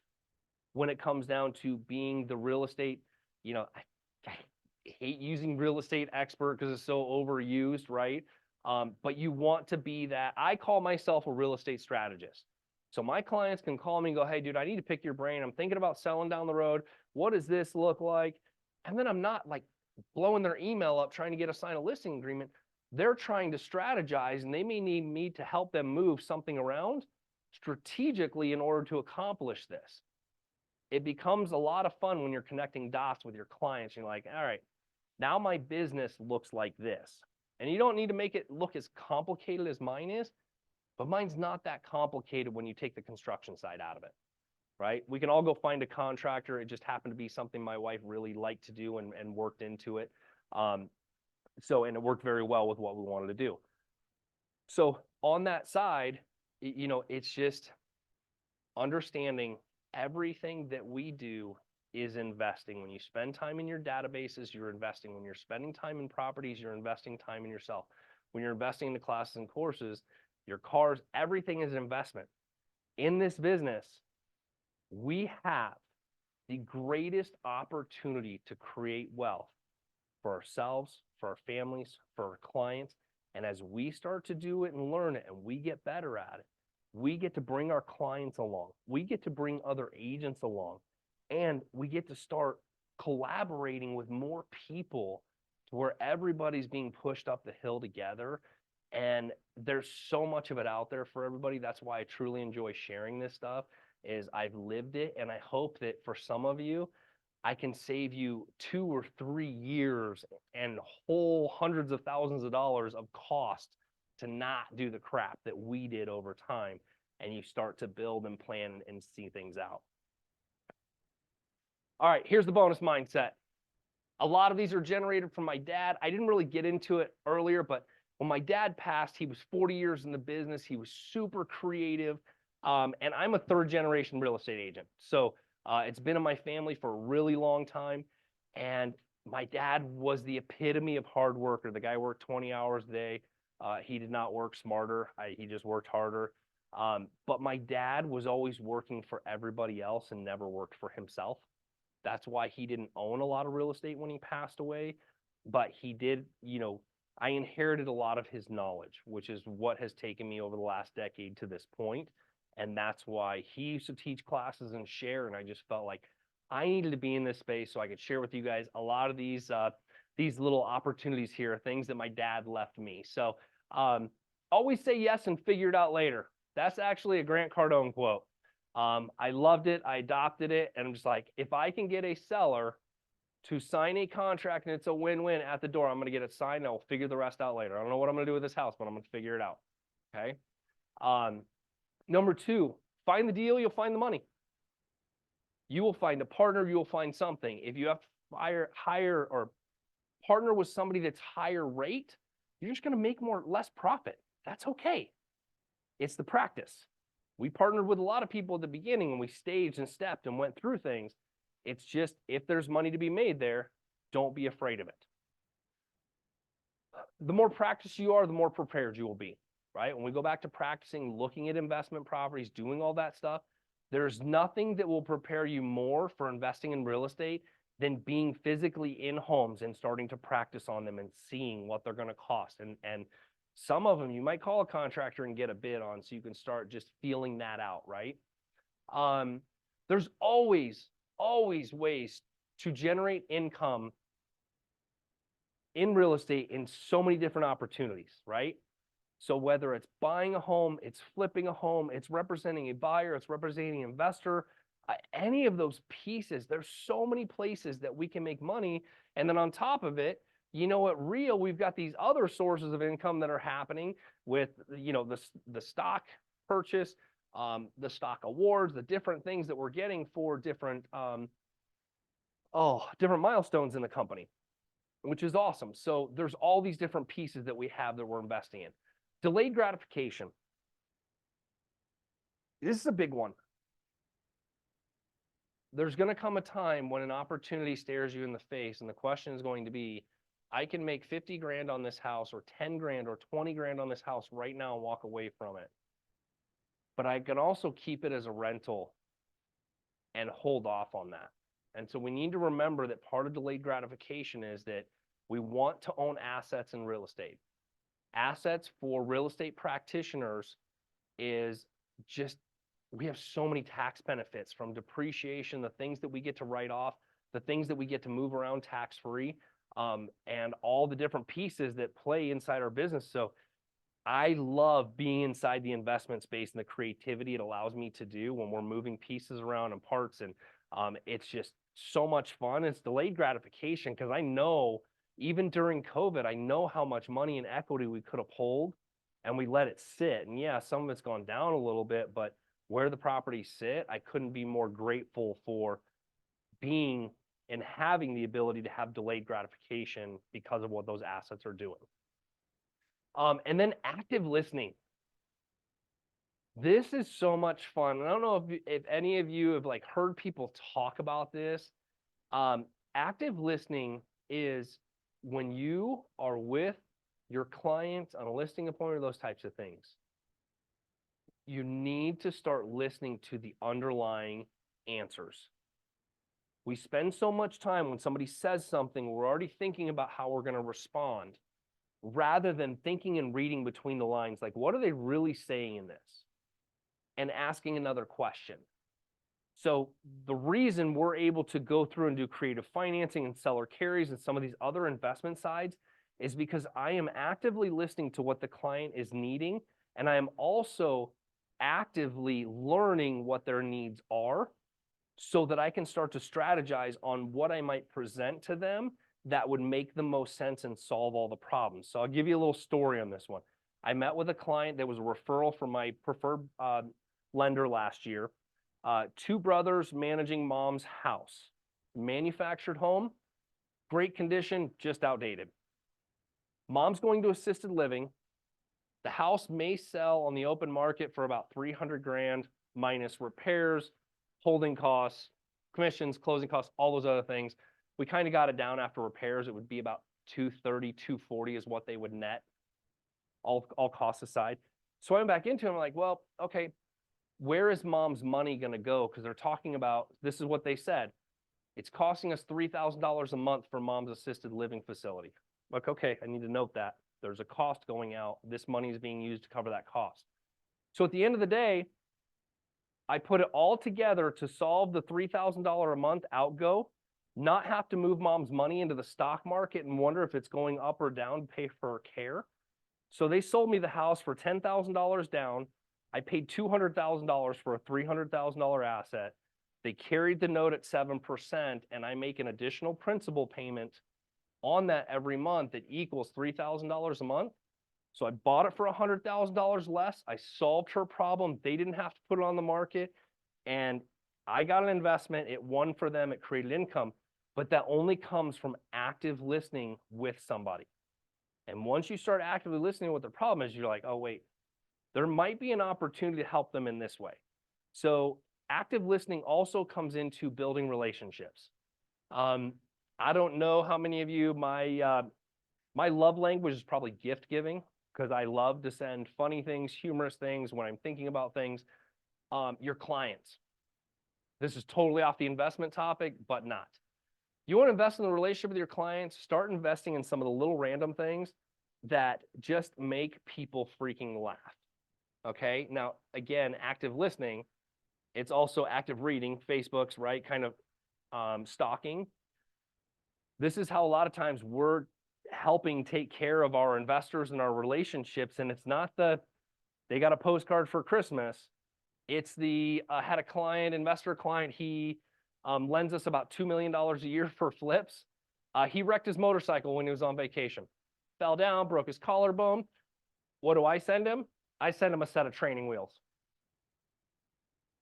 when it comes down to being the real estate I hate using real estate expert because it's so overused, right? But you want to be that. I call myself a real estate strategist. So my clients can call me and go, hey, dude, I need to pick your brain. I'm thinking about selling down the road. What does this look like? And then I'm not like blowing their email up trying to get a sign a listing agreement. They're trying to strategize and they may need me to help them move something around strategically in order to accomplish this. It becomes a lot of fun when you're connecting dots with your clients. You're like, all right, now my business looks like this. And you don't need to make it look as complicated as mine is, but mine's not that complicated when you take the construction side out of it, right? We can all go find a contractor. It just happened to be something my wife really liked to do and worked into it. And it worked very well with what we wanted to do. So on that side, it's just understanding everything that we do is investing. When you spend time in your databases, you're investing. When you're spending time in properties, you're investing time in yourself. When you're investing in the classes and courses, your cars, everything is an investment. In this business, we have the greatest opportunity to create wealth for ourselves, for our families, for our clients. And as we start to do it and learn it and we get better at it, we get to bring our clients along. We get to bring other agents along. And we get to start collaborating with more people to where everybody's being pushed up the hill together. And there's so much of it out there for everybody. That's why I truly enjoy sharing this stuff, is I've lived it. And I hope that for some of you, I can save you 2 or 3 years and whole hundreds of thousands of dollars of cost to not do the crap that we did over time, and you start to build and plan and see things out. All right, here's the bonus mindset. A lot of these are generated from my dad. I didn't really get into it earlier, but when my dad passed, he was 40 years in the business. He was super creative, and I'm a third-generation real estate agent. So it's been in my family for a really long time, and my dad was the epitome of hard worker. The guy worked 20 hours a day. He did not work smarter. He just worked harder. But my dad was always working for everybody else and never worked for himself. That's why he didn't own a lot of real estate when he passed away. But he did, I inherited a lot of his knowledge, which is what has taken me over the last decade to this point. And that's why he used to teach classes and share. And I just felt like I needed to be in this space so I could share with you guys a lot of these little opportunities here, things that my dad left me. So always say yes and figure it out later. That's actually a Grant Cardone quote. I loved it. I adopted it. And I'm just like, if I can get a seller to sign a contract and it's a win-win at the door, I'm going to get it signed and I'll figure the rest out later. I don't know what I'm going to do with this house, but I'm going to figure it out. Okay. Number 2, find the deal, you'll find the money. You will find a partner, you will find something. If you have to hire or partner with somebody that's higher rate, you're just going to make less profit. That's okay. It's the practice. We partnered with a lot of people at the beginning and we staged and stepped and went through things. It's just, if there's money to be made there, don't be afraid of it. The more practiced you are, the more prepared you will be, right? When we go back to practicing, looking at investment properties, doing all that stuff, there's nothing that will prepare you more for investing in real estate than being physically in homes and starting to practice on them and seeing what they're going to cost. And some of them you might call a contractor and get a bid on, so you can start just feeling that out, right? There's always ways to generate income in real estate in so many different opportunities, right? So whether it's buying a home, it's flipping a home, it's representing a buyer, it's representing an investor, any of those pieces, there's so many places that we can make money. And then on top of it, at Real, we've got these other sources of income that are happening with, the stock purchase, the stock awards, the different things that we're getting for different milestones in the company, which is awesome. So there's all these different pieces that we have that we're investing in. Delayed gratification. This is a big one. There's going to come a time when an opportunity stares you in the face, and the question is going to be, I can make 50 grand on this house or 10 grand or 20 grand on this house right now and walk away from it. But I can also keep it as a rental and hold off on that. And so we need to remember that part of delayed gratification is that we want to own assets in real estate. Assets for real estate practitioners is just, we have so many tax benefits from depreciation, the things that we get to write off, the things that we get to move around tax-free, and all the different pieces that play inside our business. So I love being inside the investment space and the creativity it allows me to do when we're moving pieces around and parts. And it's just so much fun. It's delayed gratification because I know even during COVID, I know how much money and equity we could have pulled and we let it sit. And yeah, some of it's gone down a little bit, but where the properties sit, I couldn't be more grateful for being and having the ability to have delayed gratification because of what those assets are doing. And then active listening. This is so much fun. I don't know if any of you have like heard people talk about this. Active listening is when you are with your clients on a listing appointment, those types of things. You need to start listening to the underlying answers. We spend so much time when somebody says something, we're already thinking about how we're going to respond, rather than thinking and reading between the lines, like, what are they really saying in this? And asking another question. So the reason we're able to go through and do creative financing and seller carries and some of these other investment sides is because I am actively listening to what the client is needing, and I am also actively learning what their needs are so that I can start to strategize on what I might present to them that would make the most sense and solve all the problems. So I'll give you a little story on this one. I met with a client that was a referral from my preferred lender last year. Two brothers managing mom's house. Manufactured home, great condition, just outdated. Mom's going to assisted living. The house may sell on the open market for about 300 grand minus repairs, holding costs, commissions, closing costs, all those other things. We kind of got it down after repairs. It would be about 230, 240 is what they would net, all costs aside. So I went back into it. I'm like, well, okay, where is mom's money going to go? Because they're talking about, this is what they said. It's costing us $3,000 a month for mom's assisted living facility. Like, okay, I need to note that. There's a cost going out. This money is being used to cover that cost. So at the end of the day, I put it all together to solve the $3,000 a month outgo, not have to move mom's money into the stock market and wonder if it's going up or down to pay for her care. So they sold me the house for $10,000 down. I paid $200,000 for a $300,000 asset. They carried the note at 7%, and I make an additional principal payment on that every month that equals $3,000 a month. So I bought it for $100,000 less. I solved her problem. They didn't have to put it on the market. And I got an investment. It won for them. It created income. But that only comes from active listening with somebody. And once you start actively listening to what their problem is, you're like, oh, wait, there might be an opportunity to help them in this way. So active listening also comes into building relationships. I don't know how many of you, my love language is probably gift giving, because I love to send funny things, humorous things when I'm thinking about things. Your clients. This is totally off the investment topic, but not. You want to invest in the relationship with your clients, start investing in some of the little random things that just make people freaking laugh. Okay, now again, active listening, it's also active reading, Facebook's, right, kind of stalking. This is how a lot of times we're helping take care of our investors and our relationships, and it's not they got a postcard for Christmas. It's had a client, investor client, he lends us about $2 million a year for flips. He wrecked his motorcycle when he was on vacation. Fell down, broke his collarbone. What do I send him? I send him a set of training wheels.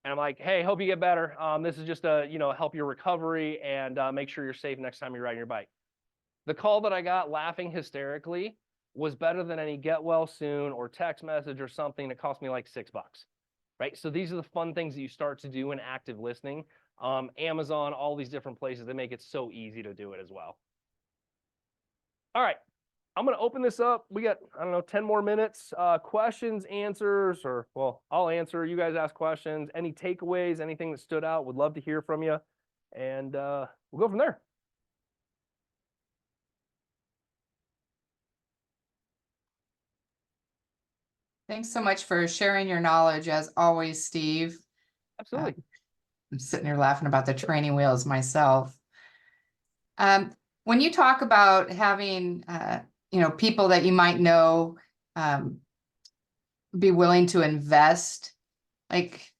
And I'm like, hey, hope you get better. This is just help your recovery and make sure you're safe next time you're riding your bike. The call that I got laughing hysterically was better than any get well soon or text message or something that cost me like $6, right? So these are the fun things that you start to do in active listening. Amazon, all these different places, they make it so easy to do it as well. All right, I'm going to open this up. We got, 10 more minutes. Questions, answers, or, well, I'll answer. You guys ask questions. Any takeaways, anything that stood out, would love to hear from you. and we'll go from there.
Thanks so much for sharing your knowledge as always, Steve.
Absolutely.
I'm sitting here laughing about the training wheels myself. When you talk about having, people that you might know be willing to invest, like,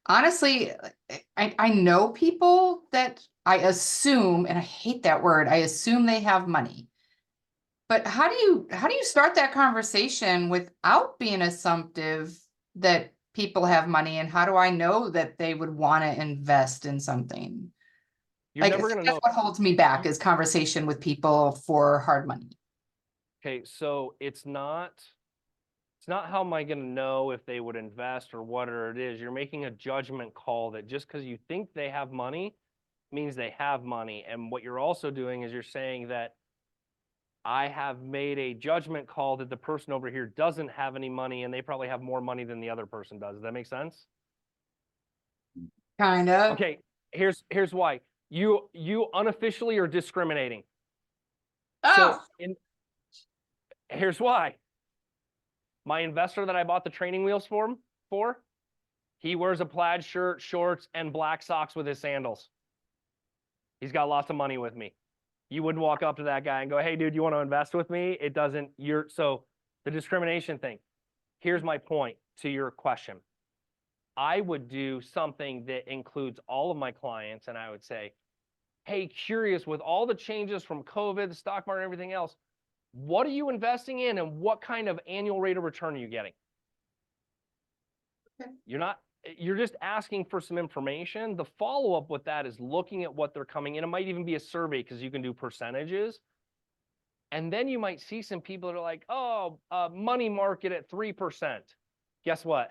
honestly, I know people that I assume, and I hate that word, I assume they have money. But how do you start that conversation without being assumptive that people have money, and how do I know that they would want to invest in something?
You're
Like,
never going to
that's
know.
what holds me back is conversation with people for hard money.
Okay, so it's not how am I going to know if they would invest or whatever it is. You're making a judgment call that just because you think they have money means they have money. And what you're also doing is you're saying that I have made a judgment call that the person over here doesn't have any money and they probably have more money than the other person does. Does that make sense?
Kind of.
Okay, here's why. You unofficially are discriminating. So here's why. My investor that I bought the training wheels for, he wears a plaid shirt, shorts, and black socks with his sandals. He's got lots of money with me. You wouldn't walk up to that guy and go, hey, dude, you want to invest with me? It doesn't, so the discrimination thing. Here's my point to your question. I would do something that includes all of my clients, and I would say, hey, curious, with all the changes from COVID, the stock market, and everything else, what are you investing in and what kind of annual rate of return are you getting? Okay. You're just asking for some information. The follow-up with that is looking at what they're coming in. It might even be a survey because you can do percentages. And then you might see some people that are like, oh, money market at 3%. Guess what?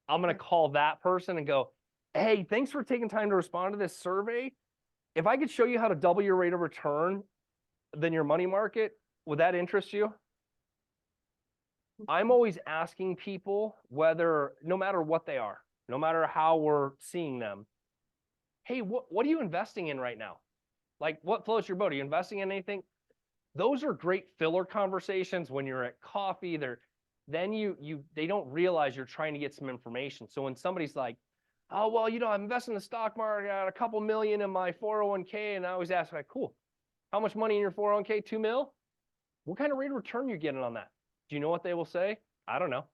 I'm going to call that person and go, hey, thanks for taking time to respond to this survey. If I could show you how to double your rate of return than your money market, would that interest you? I'm always asking people whether, no matter what they are, no matter how we're seeing them, hey, what are you investing in right now? Like, what floats your boat? Are you investing in anything? Those are great filler conversations when you're at coffee. They don't realize you're trying to get some information. So when somebody's like, oh, well, I'm investing in the stock market, I got a couple million in my 401k, and I always ask, like, cool, how much money in your 401k? 2 mil? What kind of rate of return are you getting on that? Do you know what they will say? I don't know.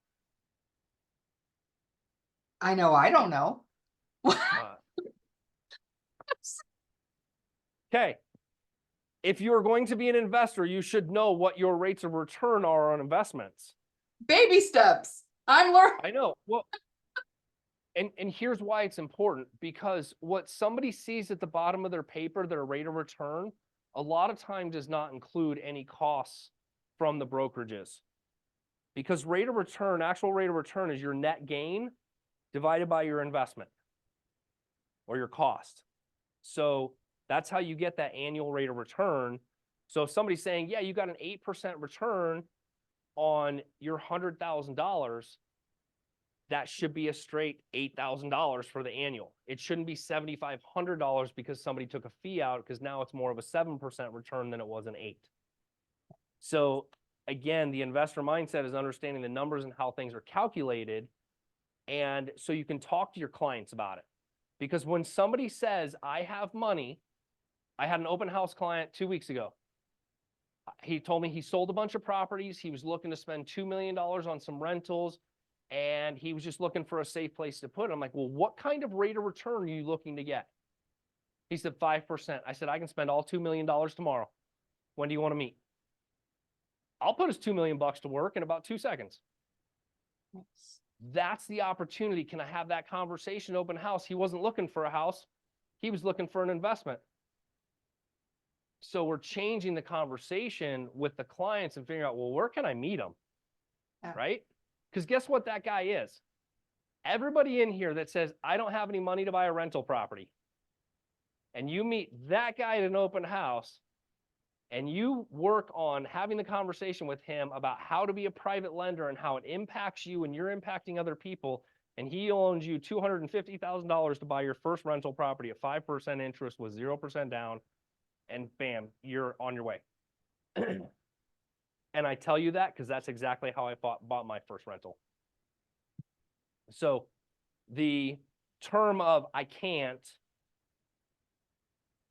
I know I don't know.
Okay. If you're going to be an investor, you should know what your rates of return are on investments.
Baby steps. I'm learning.
I know. Well, and here's why it's important, because what somebody sees at the bottom of their paper, their rate of return, a lot of time does not include any costs from the brokerages. Because rate of return, actual rate of return is your net gain divided by your investment or your cost. So that's how you get that annual rate of return. So if somebody's saying, yeah, you got an 8% return on your $100,000, that should be a straight $8,000 for the annual. It shouldn't be $7,500 because somebody took a fee out, because now it's more of a 7% return than it was an 8. So again, the investor mindset is understanding the numbers and how things are calculated. And so you can talk to your clients about it. Because when somebody says, I have money, I had an open house client 2 weeks ago. He told me he sold a bunch of properties. He was looking to spend $2 million on some rentals, and he was just looking for a safe place to put it. I'm like, well, what kind of rate of return are you looking to get? He said 5%. I said, I can spend all $2 million tomorrow. When do you want to meet? I'll put his $2 million to work in about 2 seconds. That's the opportunity. Can I have that conversation? Open house. He wasn't looking for a house. He was looking for an investment. So we're changing the conversation with the clients and figuring out, well, where can I meet them? Yeah. Right? Because guess what that guy is? Everybody in here that says, I don't have any money to buy a rental property, and you meet that guy at an open house, and you work on having the conversation with him about how to be a private lender and how it impacts you and you're impacting other people, and he loans you $250,000 to buy your first rental property at 5% interest with 0% down, and bam, you're on your way. And I tell you that because that's exactly how I bought my first rental. So the term of I can't,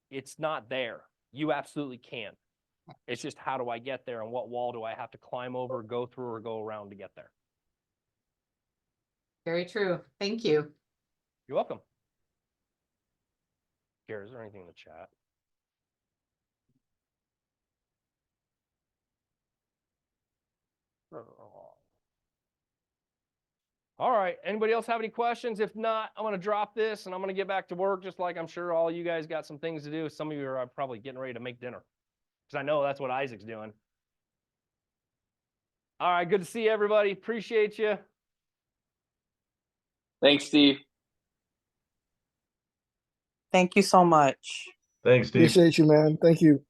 it's not there. You absolutely can. It's just how do I get there and what wall do I have to climb over, go through, or go around to get there?
Very true. Thank you.
You're welcome. Here, is there anything in the chat? All right. Anybody else have any questions? If not, I'm going to drop this and I'm going to get back to work, just like I'm sure all you guys got some things to do. Some of you are probably getting ready to make dinner because I know that's what Isaac's doing. All right. Good to see everybody. Appreciate you.
Thanks, Steve.
Thank you so much.
Thanks, Steve.
Appreciate you, man. Thank you.